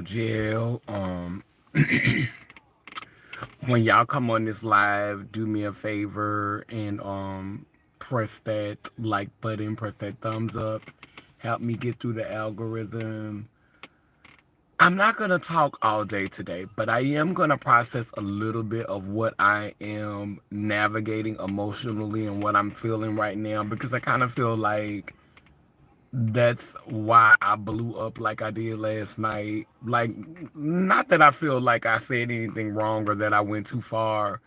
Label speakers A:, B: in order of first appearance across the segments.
A: jail. When y'all come on this live, do me a favor and press that like button, press that thumbs up. Help me get through the algorithm. I'm not going to talk all day today, but I am going to process a little bit of what I am navigating emotionally and what I'm feeling right now, because I kind of feel like that's why I blew up like I did last night. Like, not that I feel like I said anything wrong or that I went too far.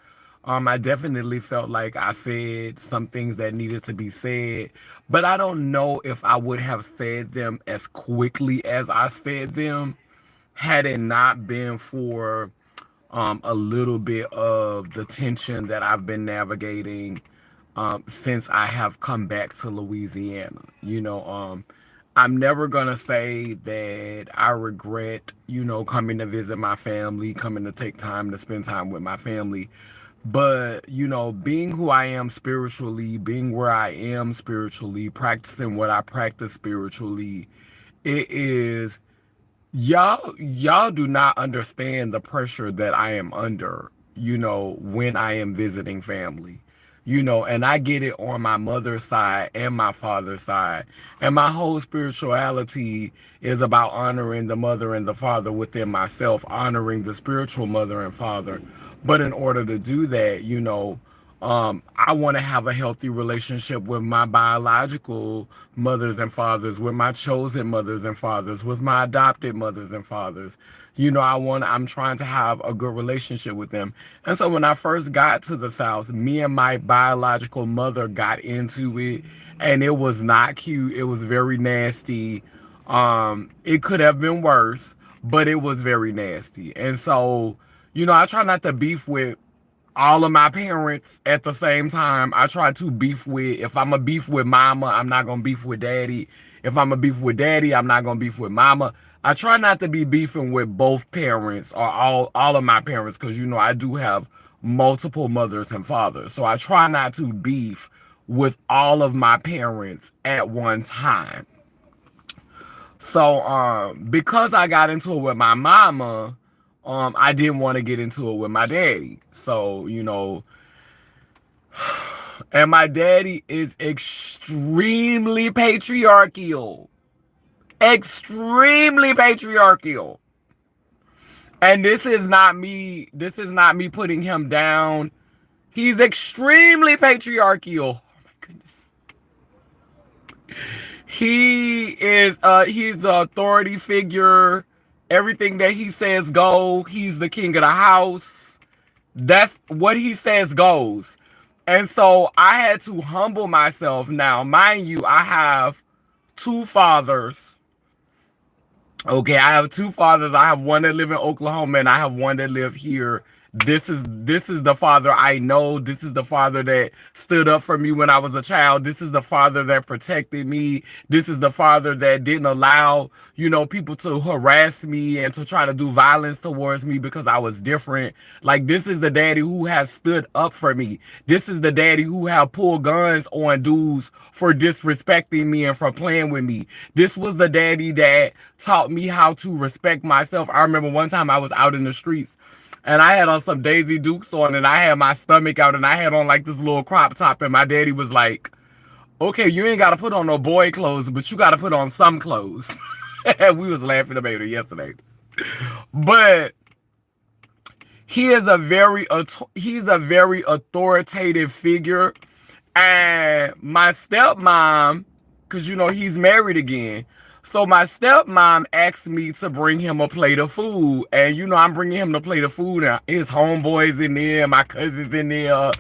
A: I definitely felt like I said some things that needed to be said, but I don't know if I would have said them as quickly as I said them had it not been for a little bit of the tension that I've been navigating since I have come back to Louisiana. I'm never gonna say that I regret, coming to visit my family, coming to take time to spend time with my family. But, being who I am spiritually, being where I am spiritually, practicing what I practice spiritually, it is y'all do not understand the pressure that I am under, when I am visiting family. And I get it on my mother's side and my father's side. And my whole spirituality is about honoring the mother and the father within myself, honoring the spiritual mother and father. But in order to do that, I want to have a healthy relationship with my biological mothers and fathers, with my chosen mothers and fathers, with my adopted mothers and fathers. I'm trying to have a good relationship with them. And so when I first got to the South, me and my biological mother got into it, and it was not cute. It was very nasty. It could have been worse, but it was very nasty. And so, I try not to beef with all of my parents at the same time. I try to beef with, if I'm a beef with mama, I'm not gonna beef with daddy. If I'm a beef with daddy, I'm not gonna beef with mama. I try not to be beefing with both parents or all of my parents, because I do have multiple mothers and fathers. So I try not to beef with all of my parents at one time. So because I got into it with my mama, I didn't want to get into it with my daddy. So, and my daddy is extremely patriarchal. Extremely patriarchal. And this is not me putting him down. He's extremely patriarchal. Oh my goodness. He's the authority figure. Everything that he says go. He's the king of the house. That's what he says goes. And so I had to humble myself. Now, mind you, I have two fathers. Okay, I have two fathers. I have one that live in Oklahoma and I have one that live here. This is the father I know. This is the father that stood up for me when I was a child. This is the father that protected me. This is the father that didn't allow, people to harass me and to try to do violence towards me because I was different. Like, this is the daddy who has stood up for me. This is the daddy who have pulled guns on dudes for disrespecting me and for playing with me. This was the daddy that taught me how to respect myself. I remember one time I was out in the streets and I had on some Daisy Dukes on and I had my stomach out and I had on like this little crop top, and my daddy was like, okay, you ain't got to put on no boy clothes, but you got to put on some clothes. And we was laughing about it yesterday. But he's a very authoritative figure. And my stepmom, because he's married again. So my stepmom asked me to bring him a plate of food. And I'm bringing him the plate of food. And his homeboys in there, my cousins in there.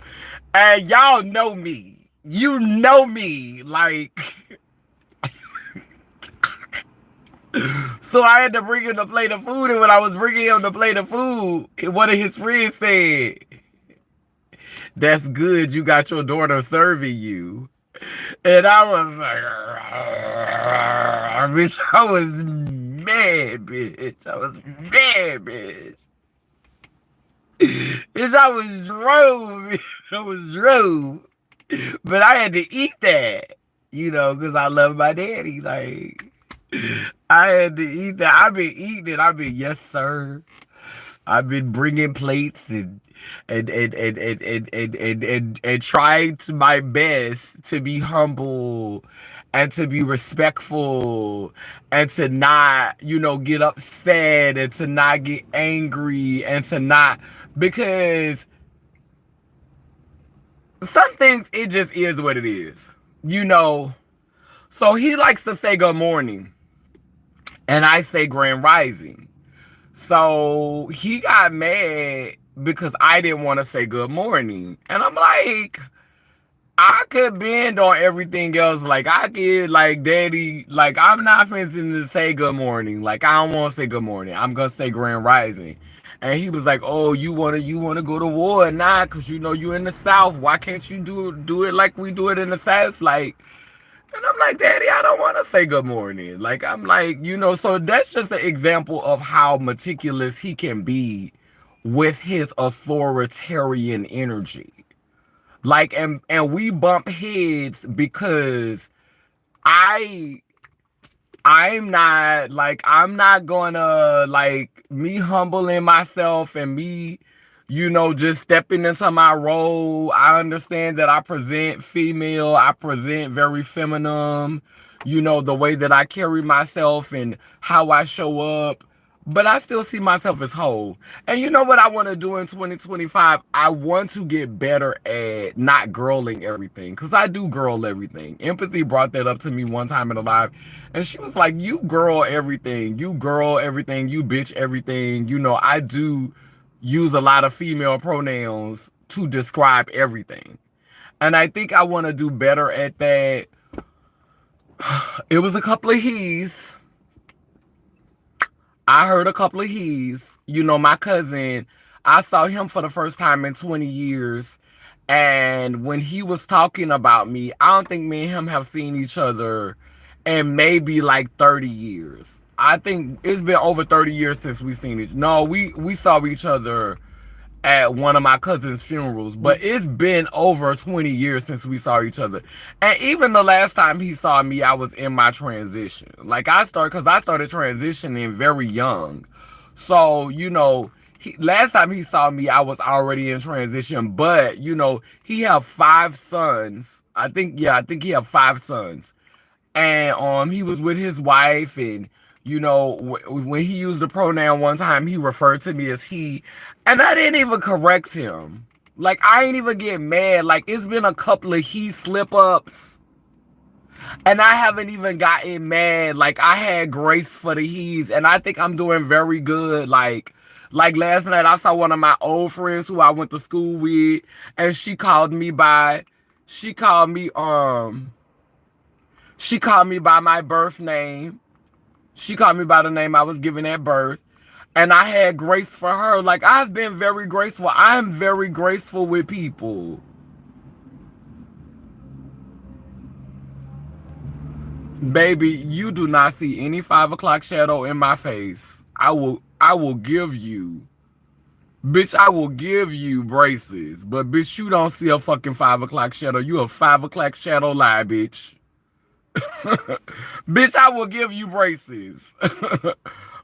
A: And y'all know me. You know me. Like, so I had to bring him the plate of food. And when I was bringing him the plate of food, one of his friends said, "That's good. You got your daughter serving you." And I was like, bitch, I was mad, bitch. I was mad, bitch. Bitch, I was wrong, bitch. I was wrong. But I had to eat that, because I love my daddy. Like, I had to eat that. I've been eating it. I've been, yes, sir. I've been bringing plates and trying to my best to be humble and to be respectful and to not, get upset and to not get angry and to not, because some things, it just is what it is. You know, so he likes to say good morning and I say grand rising. So he got mad because I didn't want to say good morning. And I'm like, I could bend on everything else. Like, I could, like, daddy, like, I'm not fencing to say good morning. Like, I don't want to say good morning. I'm going to say grand rising. And he was like, oh, you wanna go to war? Nah, because you in the South. Why can't you do it like we do it in the South? Like, and I'm like, Daddy, I don't want to say good morning. Like, I'm like, so that's just an example of how meticulous he can be with his authoritarian energy. Like, and we bump heads because I I'm not gonna, like, me humbling myself and me, just stepping into my role. I understand that I present female, I present very feminine, the way that I carry myself and how I show up. But I still see myself as whole. And you know what I want to do in 2025? I want to get better at not girling everything. Because I do girl everything. Empathy brought that up to me one time in a live. And she was like, you girl everything. You girl everything. You bitch everything. I do use a lot of female pronouns to describe everything. And I think I want to do better at that. It was a couple of he's. I heard a couple of he's. My cousin, I saw him for the first time in 20 years. And when he was talking about me, I don't think me and him have seen each other in maybe like 30 years. I think it's been over 30 years since we seen each. No, we saw each other at one of my cousin's funerals, but it's been over 20 years since we saw each other. And even the last time he saw me, I was in my transition. Like, because I started transitioning very young. So, last time he saw me, I was already in transition, but, he have 5 sons. I think he have 5 sons. And he was with his wife, and when he used the pronoun one time, he referred to me as he, and I didn't even correct him. Like, I ain't even get mad. Like, it's been a couple of he slip ups, and I haven't even gotten mad. Like, I had grace for the he's, and I think I'm doing very good. Like last night, I saw one of my old friends who I went to school with, and she called me she called me by my birth name. She called me by the name I was given at birth. And I had grace for her. Like, I've been very graceful. I'm very graceful with people. Baby, you do not see any 5 o'clock shadow in my face. I will give you. Bitch, I will give you braces. But bitch, you don't see a fucking 5 o'clock shadow. You a 5 o'clock shadow lie, bitch. Bitch, I will give you braces.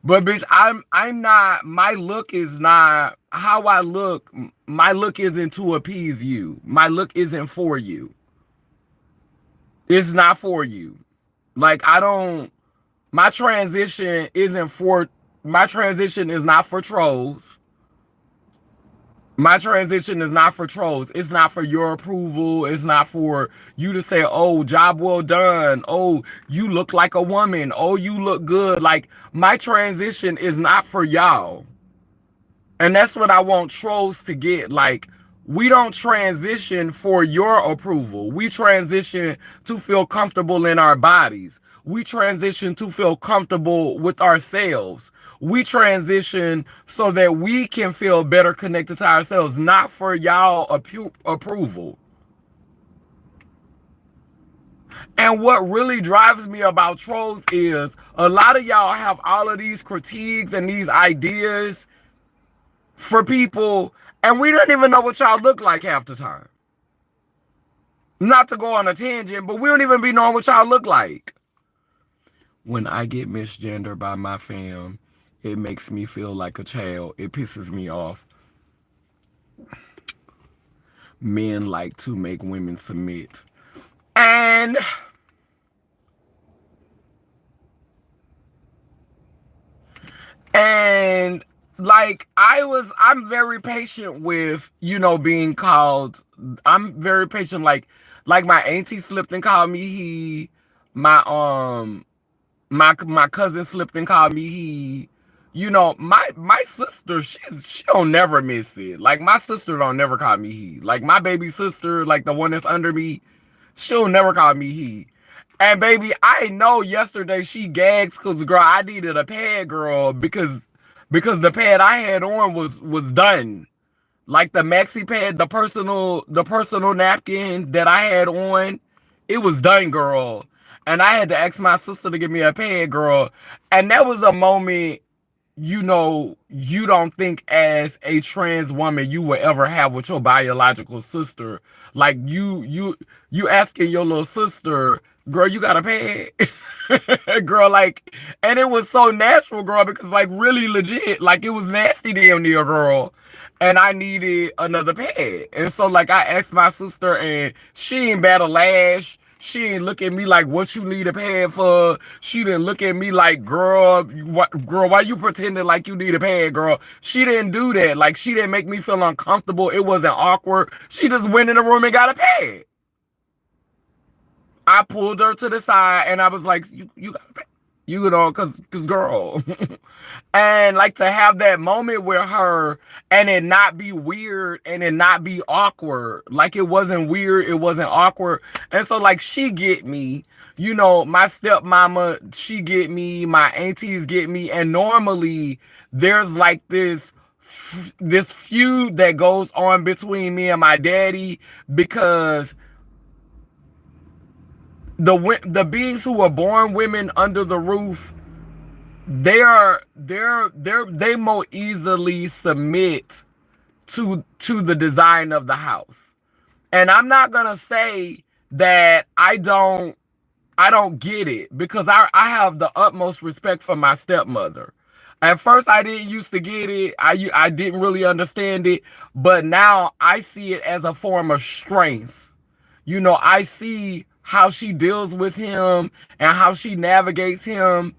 A: But bitch, I'm not, my look is not how I look. My look isn't to appease you. My look isn't for you. It's not for you. Like, I don't, my transition isn't for, my transition is not for trolls. My transition is not for trolls. It's not for your approval. It's not for you to say, oh, job well done. Oh, you look like a woman. Oh, you look good. Like, my transition is not for y'all. And that's what I want trolls to get. Like, we don't transition for your approval. We transition to feel comfortable in our bodies. We transition to feel comfortable with ourselves. We transition so that we can feel better connected to ourselves, not for y'all approval. And what really drives me about trolls is a lot of y'all have all of these critiques and these ideas for people, and we don't even know what y'all look like half the time. Not to go on a tangent, but we don't even be knowing what y'all look like. When I get misgendered by my fam, it makes me feel like a child. It pisses me off. Men like to make women submit. And and like I'm very patient with, being called. I'm very patient, like my auntie slipped and called me he. My my my cousin slipped and called me he. My sister, she don't never miss it. Like my sister don't never call me he. Like my baby sister, like the one that's under me, she'll never call me he. And baby, I know yesterday she gagged because girl, I needed a pad, girl, because the pad I had on was done. Like the maxi pad, the personal napkin that I had on, it was done, girl. And I had to ask my sister to give me a pad, girl. And that was a moment, you don't think as a trans woman you will ever have with your biological sister. Like you asking your little sister, girl, you got a pad? Girl, like, and it was so natural, girl, because like really legit, like it was nasty damn near, girl. And I needed another pad. And so like I asked my sister and she ain't bat a lash. She ain't look at me like what you need a pad for. She didn't look at me like, girl, why you pretending like you need a pad, girl? She didn't do that. Like she didn't make me feel uncomfortable. It wasn't awkward. She just went in the room and got a pad. I pulled her to the side and I was like, you got a pad. Cause girl. And like to have that moment with her and it not be weird and it not be awkward. Like it wasn't weird, it wasn't awkward. And so like she get me, my stepmama, she get me, my aunties get me, and normally there's like this feud that goes on between me and my daddy because the beings who were born women under the roof, they more easily submit to the design of the house. And I'm not gonna say that I don't get it because I have the utmost respect for my stepmother. At first I didn't used to get it. I didn't really understand it, but now I see it as a form of strength. I see how she deals with him and how she navigates him.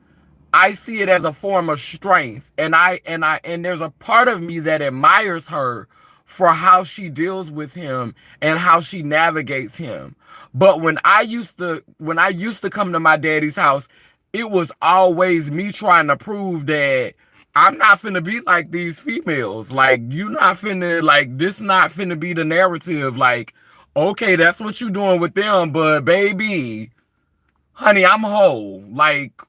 A: I see it as a form of strength. And there's a part of me that admires her for how she deals with him and how she navigates him. But when I used to come to my daddy's house, it was always me trying to prove that I'm not finna be like these females. Like you not finna, like this not finna be the narrative. Like, okay, that's what you doing with them, but baby, honey, I'm whole. Like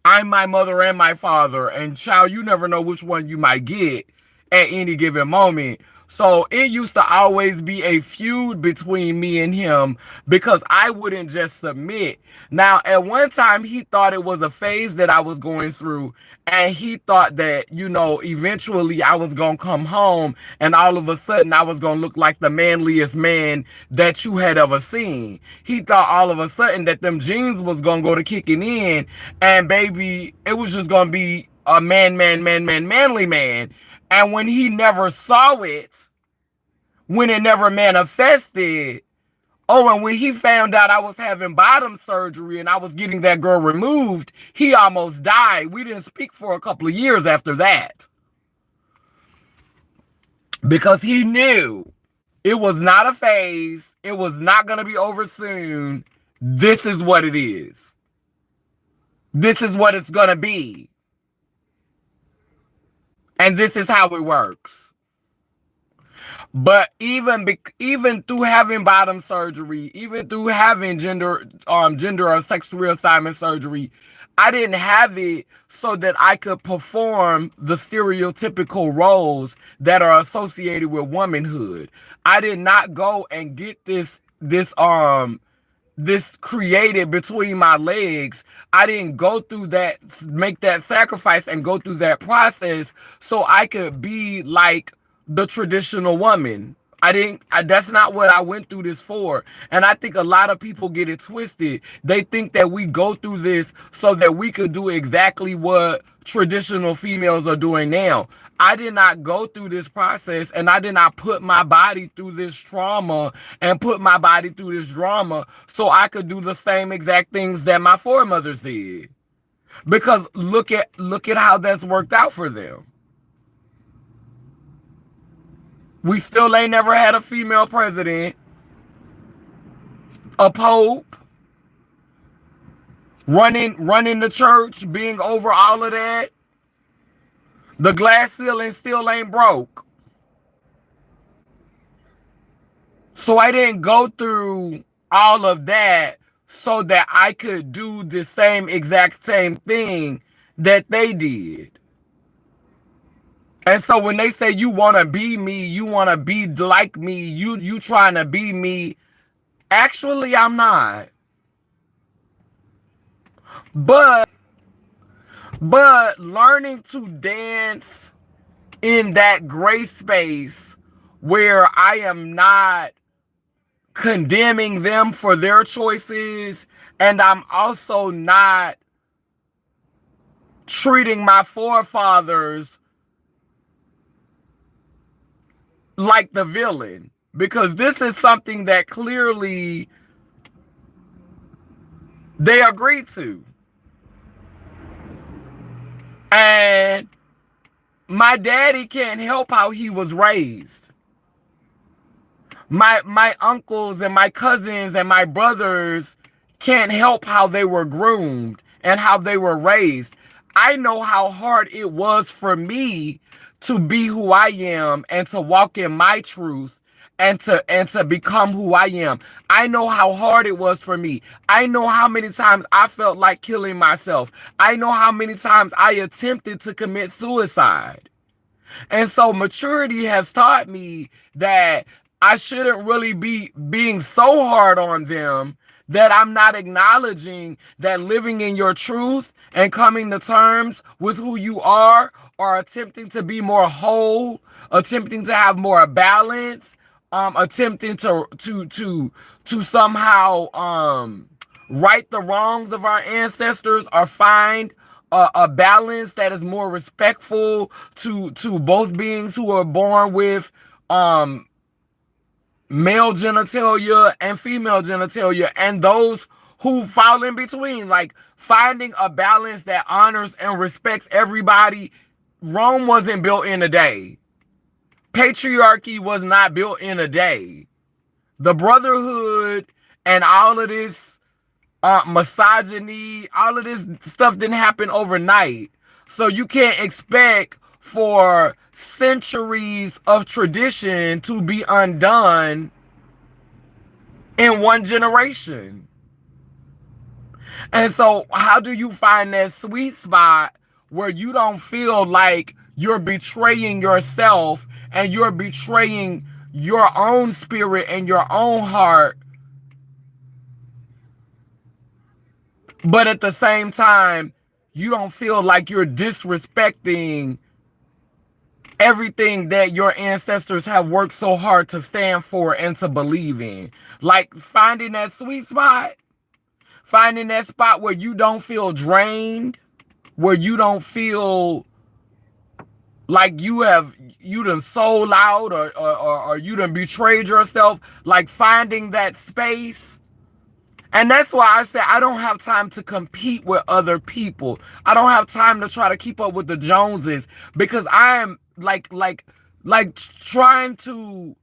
A: I'm my mother and my father, and child, you never know which one you might get at any given moment. So it used to always be a feud between me and him because I wouldn't just submit. Now, at one time, he thought it was a phase that I was going through, and he thought that, eventually I was going to come home and all of a sudden I was going to look like the manliest man that you had ever seen. He thought all of a sudden that them jeans was going to go to kicking in, and baby, it was just going to be a manly man. And when he never saw it, when it never manifested, oh, and when he found out I was having bottom surgery and I was getting that girl removed, he almost died. We didn't speak for a couple of years after that because he knew it was not a phase. It was not going to be over soon. This is what it is. This is what it's going to be. And this is how it works. But even through having bottom surgery, even through having gender or sex reassignment surgery, I didn't have it so that I could perform the stereotypical roles that are associated with womanhood. I did not go and get this created between my legs. I didn't go through that, make that sacrifice and go through that process so I could be like the traditional woman. That's not what I went through this for. And I think a lot of people get it twisted. They think that we go through this so that we could do exactly what traditional females are doing now. I did not go through this process, and I did not put my body through this trauma and put my body through this drama so I could do the same exact things that my foremothers did. Because look at how that's worked out for them. We still ain't never had a female president, a pope, running the church, being over all of that. The glass ceiling still ain't broke. So I didn't go through all of that so that I could do the exact same thing that they did. And so when they say you want to be me, you want to be like me, you trying to be me, actually I'm not. But learning to dance in that gray space where I am not condemning them for their choices, and I'm also not treating my forefathers like the villain, because this is something that clearly they agreed to. And my daddy can't help how he was raised. My uncles and my cousins and my brothers can't help how they were groomed and how they were raised. I know how hard it was for me to be who I am and to walk in my truth and to become who I am. I know how hard it was for me. I know how many times I felt like killing myself. I know how many times I attempted to commit suicide. And so maturity has taught me that I shouldn't really be being so hard on them, that I'm not acknowledging that living in your truth and coming to terms with who you are, or attempting to be more whole, attempting to have more balance, attempting to somehow right the wrongs of our ancestors, or find a balance that is more respectful to both beings who are born with male genitalia and female genitalia, and those who fall in between. Like, finding a balance that honors and respects everybody. Rome wasn't built in a day. Patriarchy was not built in a day. The brotherhood and all of this misogyny, all of this stuff didn't happen overnight. So you can't expect for centuries of tradition to be undone in one generation. And so how do you find that sweet spot where you don't feel like you're betraying yourself and you're betraying your own spirit and your own heart, but at the same time, you don't feel like you're disrespecting everything that your ancestors have worked so hard to stand for and to believe in? Like, finding that sweet spot, finding that spot where you don't feel drained, where you don't feel like you done sold out, or you done betrayed yourself. Like, finding that space. And that's why I say I don't have time to compete with other people. I don't have time to try to keep up with the Joneses, because I am like trying to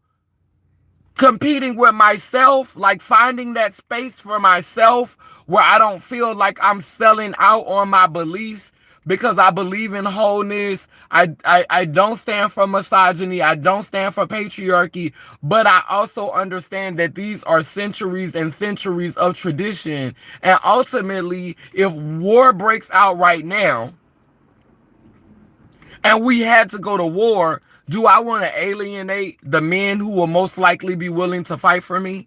A: competing with myself, like finding that space for myself where I don't feel like I'm selling out on my beliefs, because I believe in wholeness. I don't stand for misogyny. I don't stand for patriarchy. But I also understand that these are centuries and centuries of tradition. And ultimately, if war breaks out right now and we had to go to war, do I want to alienate the men who will most likely be willing to fight for me?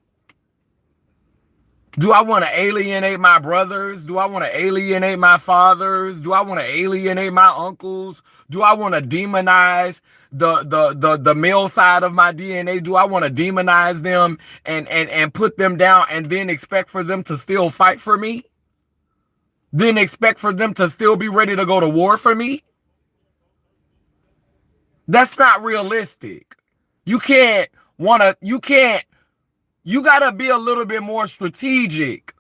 A: Do I want to alienate my brothers? Do I want to alienate my fathers? Do I want to alienate my uncles? Do I want to demonize the male side of my DNA? Do I want to demonize them and put them down and then expect for them to still fight for me? Then expect for them to still be ready to go to war for me? That's not realistic. You can't you can't, you gotta be a little bit more strategic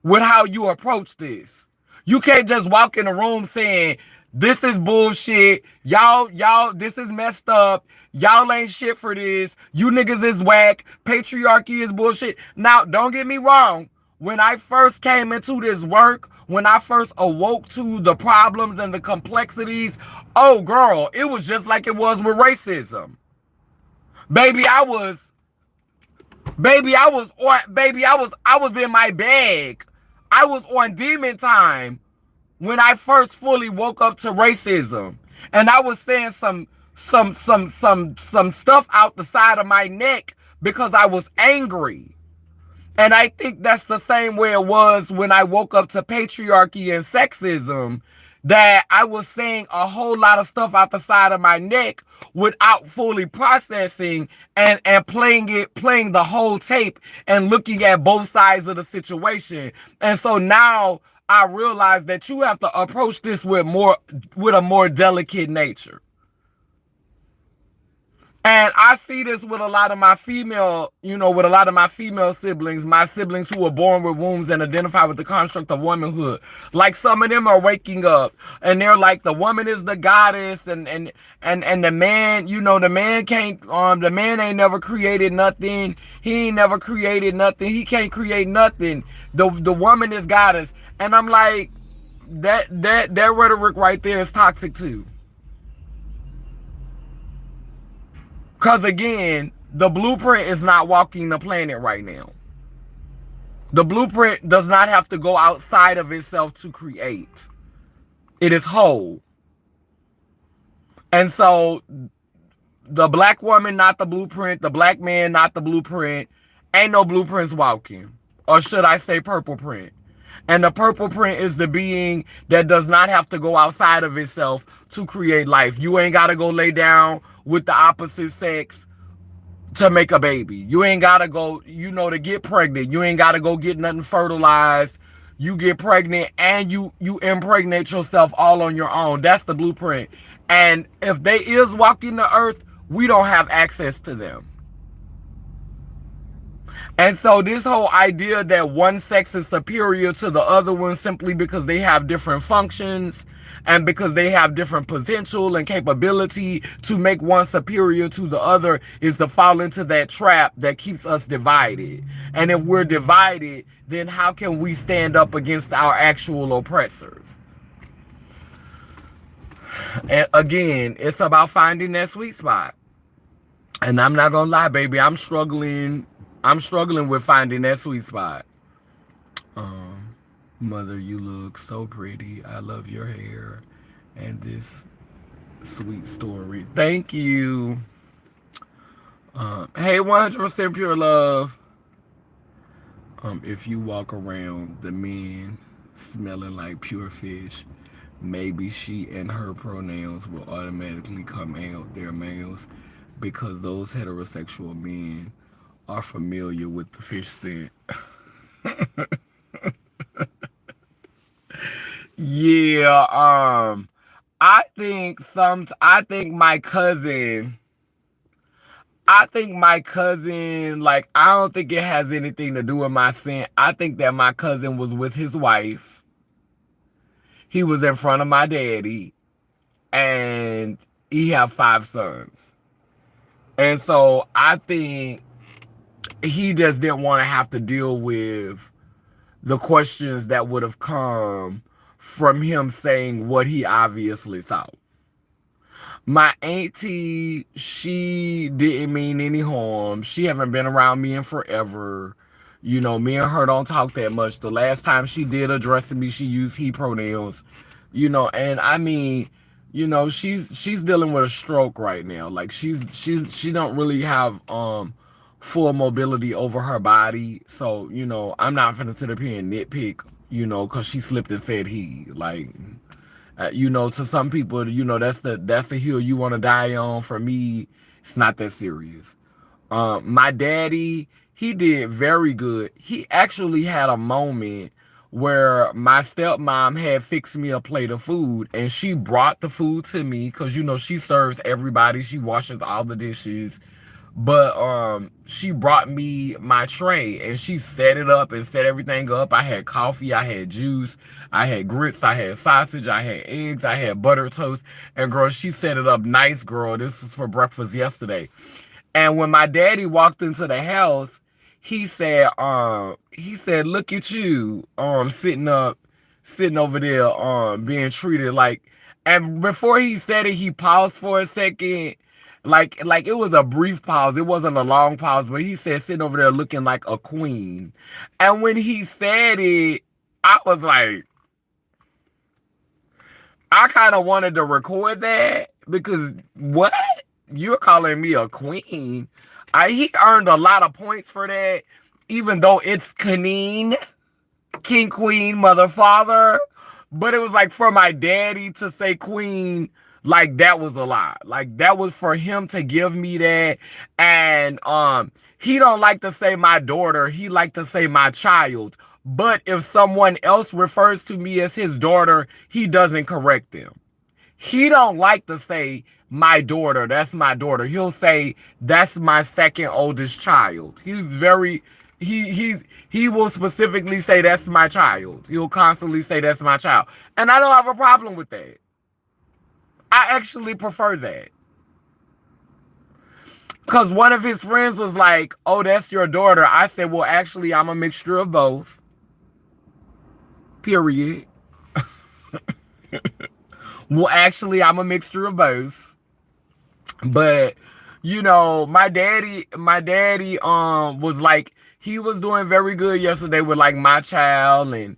A: with how you approach this. You can't just walk in the room saying, this is bullshit. Y'all, this is messed up. Y'all ain't shit for this. You niggas is whack. Patriarchy is bullshit. Now, don't get me wrong. When I first came into this work, when I first awoke to the problems and the complexities, oh girl, it was just like it was with racism. Baby, I was in my bag. I was on demon time when I first fully woke up to racism. And I was saying some stuff out the side of my neck because I was angry. And I think that's the same way it was when I woke up to patriarchy and sexism, that I was saying a whole lot of stuff out the side of my neck without fully processing and playing the whole tape and looking at both sides of the situation. And so now I realize that you have to approach this with a more delicate nature. And I see this with a lot of my female, siblings, my siblings who were born with wombs and identify with the construct of womanhood. Like, some of them are waking up and they're like, the woman is the goddess, and the man, the man can't, the man ain't never created nothing. He ain't never created nothing. He can't create nothing. The woman is goddess. And I'm like, that rhetoric right there is toxic too. Because again, the blueprint is not walking the planet right now. The blueprint does not have to go outside of itself to create. It is whole. And so, the black woman, not the blueprint. The black man, not the blueprint. Ain't no blueprints walking. Or should I say purple print. And the purple print is the being that does not have to go outside of itself to create life. You ain't got to go lay down with the opposite sex to make a baby. You ain't got to go, to get pregnant. You ain't got to go get nothing fertilized. You get pregnant and you impregnate yourself all on your own. That's the blueprint. And if they is walking the earth, we don't have access to them. And so this whole idea that one sex is superior to the other one simply because they have different functions and because they have different potential and capability to make one superior to the other is to fall into that trap that keeps us divided. And if we're divided, then how can we stand up against our actual oppressors? And again, it's about finding that sweet spot. And I'm not gonna lie, baby, I'm struggling with finding that sweet spot. Mother, you look so pretty. I love your hair and this sweet story. Thank you. Hey, 100% pure love. If you walk around the men smelling like pure fish, maybe she and her pronouns will automatically come out. They're males because those heterosexual men are familiar with the fish scent. Yeah, I think my cousin, like, I don't think it has anything to do with my scent. I think that my cousin was with his wife. He was in front of my daddy, and he have 5 sons. And so I think he just didn't want to have to deal with the questions that would have come from him saying what he obviously thought. My auntie, she didn't mean any harm. She haven't been around me in forever. Me and her don't talk that much. The last time she did address me, she used he pronouns. And I mean, she's dealing with a stroke right now. Like, she don't really have full mobility over her body. So, I'm not gonna sit up here and nitpick, because she slipped and said he. Like, to some people, that's the hill you want to die on. For me, it's not that serious. My daddy, he did very good. He actually had a moment where my stepmom had fixed me a plate of food, and she brought the food to me because she serves everybody. She washes all the dishes. But she brought me my tray and she set it up and set everything up. I had coffee, I had juice, I had grits, I had sausage, I had eggs, I had butter toast. And girl, she set it up nice, girl. This was for breakfast yesterday. And when my daddy walked into the house, he said, look at you, sitting over there, being treated like, and before he said it, he paused for a second. Like it was a brief pause. It wasn't a long pause, but he said sitting over there looking like a queen. And when he said it, I was like, I kind of wanted to record that because what? You're calling me a queen? He earned a lot of points for that, even though it's Canine, King, Queen, Mother, Father. But it was like for my daddy to say queen, like that was a lot. Like that was for him to give me that. And he don't like to say my daughter, he like to say my child. But if someone else refers to me as his daughter, he doesn't correct them. He don't like to say my daughter, that's my daughter. He'll say that's my second oldest child. He will specifically say that's my child. He'll constantly say that's my child. And I don't have a problem with that. I actually prefer that. Because one of his friends was like, oh, that's your daughter. I said, well, actually, I'm a mixture of both. Period. Well, actually, I'm a mixture of both. But my daddy was like, he was doing very good yesterday with like my child, and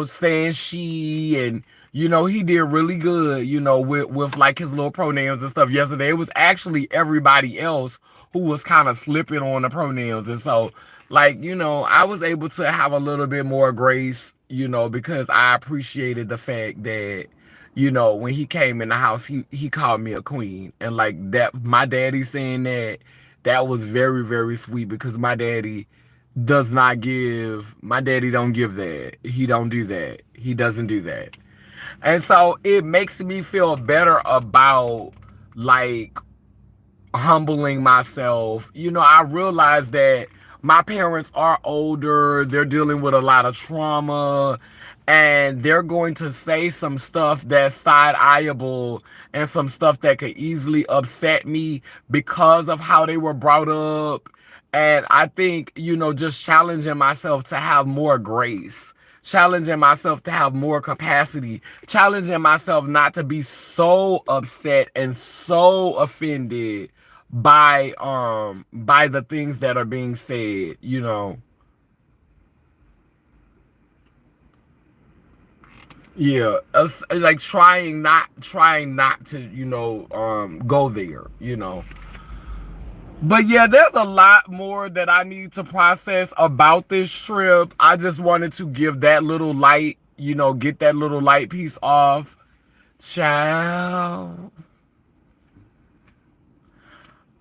A: saying she, and he did really good, with like his little pronouns and stuff yesterday. It was actually everybody else who was kind of slipping on the pronouns. And so, like, I was able to have a little bit more grace, because I appreciated the fact that when he came in the house, he called me a queen. And like that, my daddy saying that was very, very sweet, because my daddy don't give that. He don't do that. He doesn't do that. And so it makes me feel better about like humbling myself. I realize that my parents are older, they're dealing with a lot of trauma, and they're going to say some stuff that's side-eyeable and some stuff that could easily upset me because of how they were brought up. And I think, just challenging myself to have more grace, challenging myself to have more capacity, challenging myself not to be so upset and so offended by the things that are being said. Yeah, like trying not to go there. But yeah, there's a lot more that I need to process about this trip. I just wanted to give that little light, get that little light piece off. Child,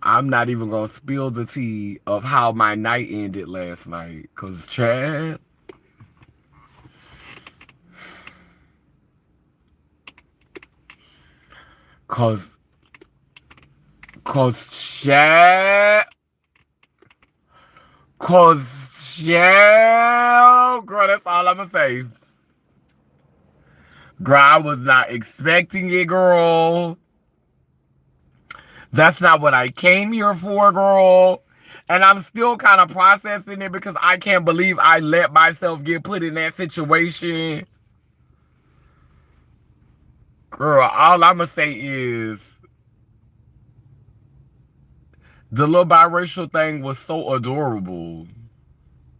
A: I'm not even gonna spill the tea of how my night ended last night, cause Chad, cause cause Chad, cause Chad, girl, that's all I'ma say. Girl, I was not expecting it, girl. That's not what I came here for, girl. And I'm still kind of processing it because I can't believe I let myself get put in that situation. Girl, all I'm going to say is the little biracial thing was so adorable.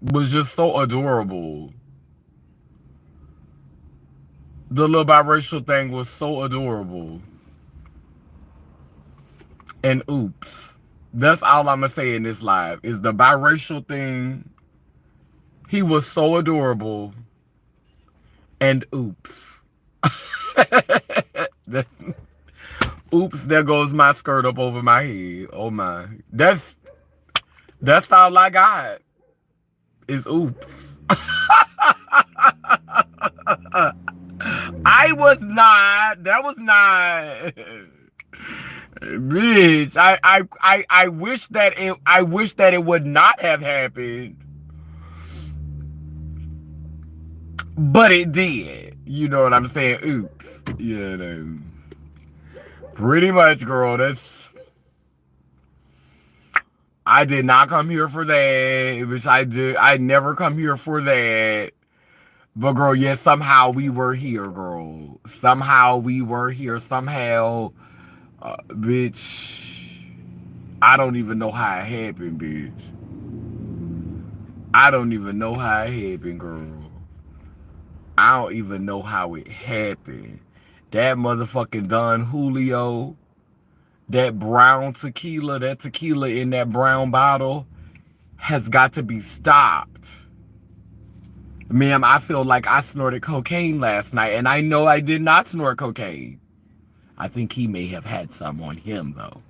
A: Was just so adorable. The little biracial thing was so adorable. And oops. That's all I'm gonna say in this live is the biracial thing. He was so adorable, and oops. Oops, there goes my skirt up over my head. Oh my. That's all I got. Is oops. I was not. That was not. Bitch. I wish that it would not have happened. But it did. You know what I'm saying? Oops. You know. Pretty much, girl. I did not come here for that. Which I did. I never come here for that. But girl, yes, somehow we were here, girl. Somehow we were here. Somehow, bitch. I don't even know how it happened, bitch. I don't even know how it happened, girl. I don't even know how it happened. That motherfucking Don Julio, that brown tequila, that tequila in that brown bottle has got to be stopped. Ma'am, I feel like I snorted cocaine last night, and I know I did not snort cocaine. I think he may have had some on him, though.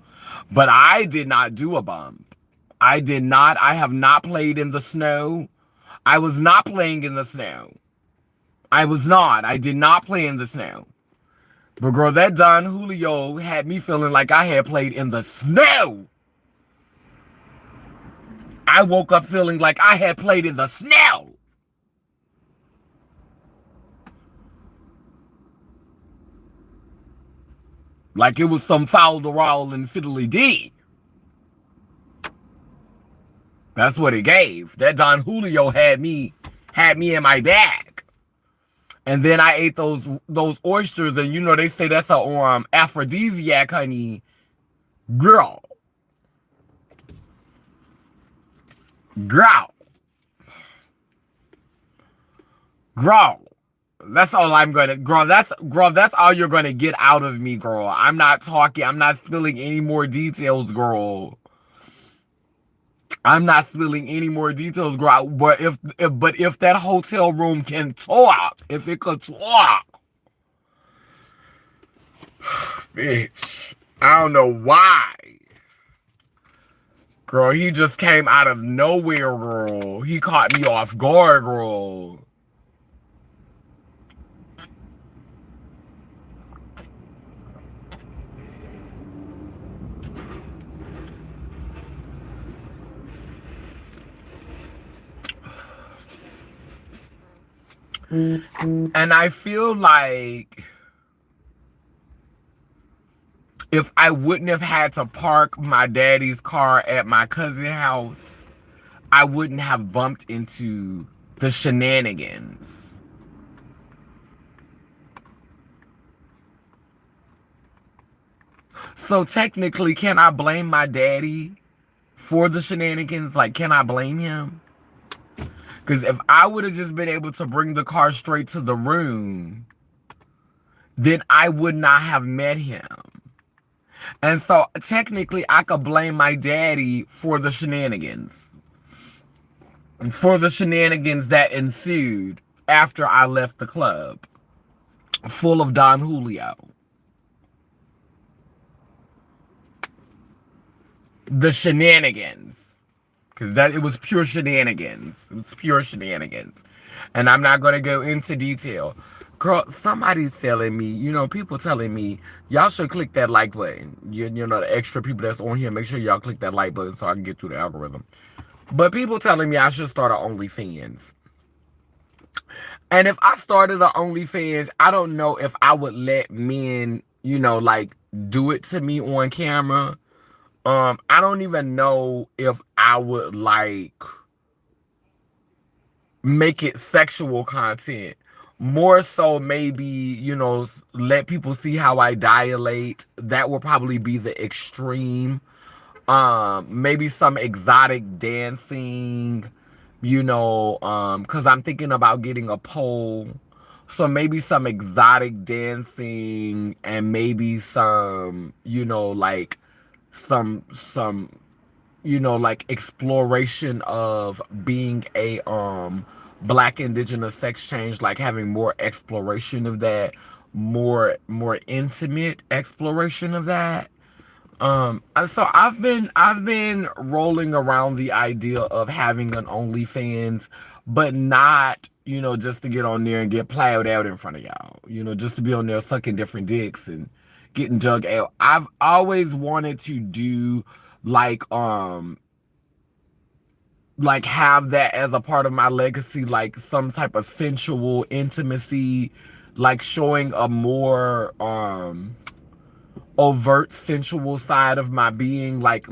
A: But I did not do a bump. I did not. I have not played in the snow. I was not playing in the snow. I was not. I did not play in the snow. But girl, that Don Julio had me feeling like I had played in the snow. I woke up feeling like I had played in the snow. Like it was some foul-de-roll and fiddly-dee. That's what it gave. That Don Julio had me in my bag. And then I ate those oysters, and you know they say that's a aphrodisiac, honey. Girl. Girl. Girl. That's all I'm gonna, girl, that's all you're gonna get out of me, girl. I'm not talking, I'm not spilling any more details, girl. I'm not spilling any more details, girl. But if that hotel room can talk, if it could talk, bitch, I don't know why. Girl, he just came out of nowhere, girl. He caught me off guard, girl. And I feel like if I wouldn't have had to park my daddy's car at my cousin's house, I wouldn't have bumped into the shenanigans. So technically, can I blame my daddy for the shenanigans? Like, can I blame him? Because if I would have just been able to bring the car straight to the room, then I would not have met him. And so technically, I could blame my daddy for the shenanigans. For the shenanigans that ensued after I left the club. Full of Don Julio. The shenanigans. Because it was pure shenanigans. It was pure shenanigans. And I'm not going to go into detail. Girl, somebody's telling me, you know, people telling me, y'all should click that like button. You know, the extra people that's on here, make sure y'all click that like button so I can get through the algorithm. But people telling me I should start an OnlyFans. And if I started an OnlyFans, I don't know if I would let men, you know, like, do it to me on camera. I don't even know if I would, like, make it sexual content. More so maybe, you know, let people see how I dilate. That will probably be the extreme. Maybe some exotic dancing, you know, because I'm thinking about getting a pole. So maybe some exotic dancing and maybe some, you know, like some like exploration of being a black indigenous sex change, like having more exploration of that, more intimate exploration of that. So I've been rolling around the idea of having an OnlyFans, but not, just to get on there and get plowed out in front of y'all. Just to be on there sucking different dicks and getting dug out. I've always wanted to do like have that as a part of my legacy, like some type of sensual intimacy, like showing a more overt sensual side of my being, like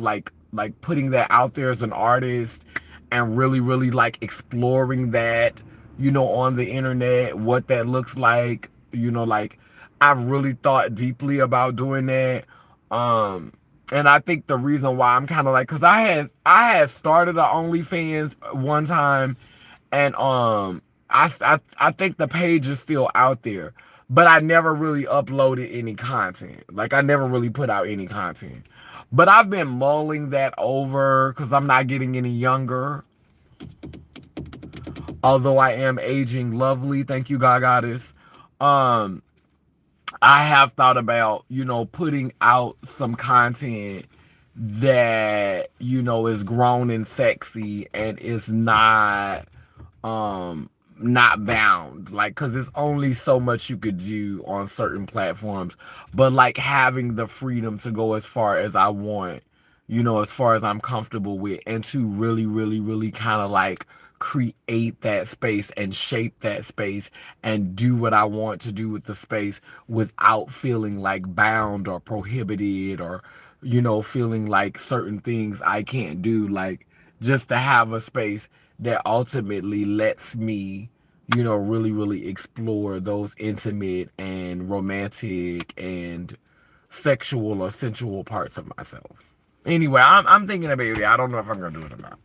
A: putting that out there as an artist and really really like exploring that, on the internet, what that looks like. Like I've really thought deeply about doing that. And I think the reason why I'm kind of like, because I had started a OnlyFans one time, and I think the page is still out there, but I never really uploaded any content. Like I never really put out any content. But I've been mulling that over because I'm not getting any younger. Although I am aging lovely, thank you, God Goddess. Um, I have thought about, putting out some content that, is grown and sexy and is not bound, like, because there's only so much you could do on certain platforms, but like having the freedom to go as far as I want, as far as I'm comfortable with, and to really really really kind of like create that space and shape that space and do what I want to do with the space without feeling like bound or prohibited, or feeling like certain things I can't do, like just to have a space that ultimately lets me, really, really explore those intimate and romantic and sexual or sensual parts of myself. Anyway, I'm thinking about it. I don't know if I'm gonna do it or not.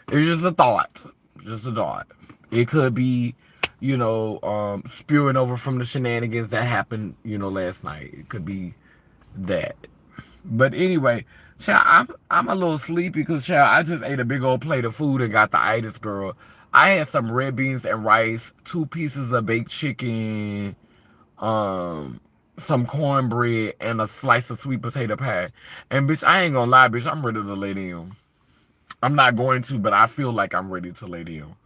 A: It's just a thought. Just a thought. It could be, spewing over from the shenanigans that happened, last night. It could be that. But anyway, child, I'm a little sleepy because, child, I just ate a big old plate of food and got the itis, girl. I had some red beans and rice, 2 pieces of baked chicken, um, some cornbread, and a slice of sweet potato pie. And bitch, I ain't gonna lie, bitch, I'm ready to lay down. I'm not going to, but I feel like I'm ready to lay down.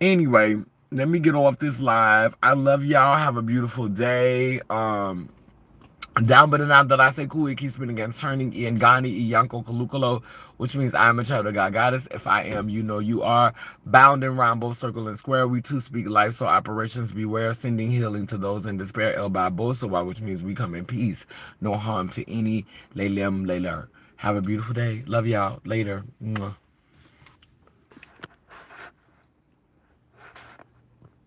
A: Anyway, let me get off this live. I love y'all. Have a beautiful day. Down but down that I say cool, it keeps spinning and turning in Gani Iyanko Kalukalo, which means I am a child of God Goddess. If I am, you know you are. Bound and round, both circle and square. We too speak life, so operations beware. Sending healing to those in despair. El Babosawa, which means we come in peace. No harm to any. Leilem Leiler. Have a beautiful day. Love y'all. Later. Mwah.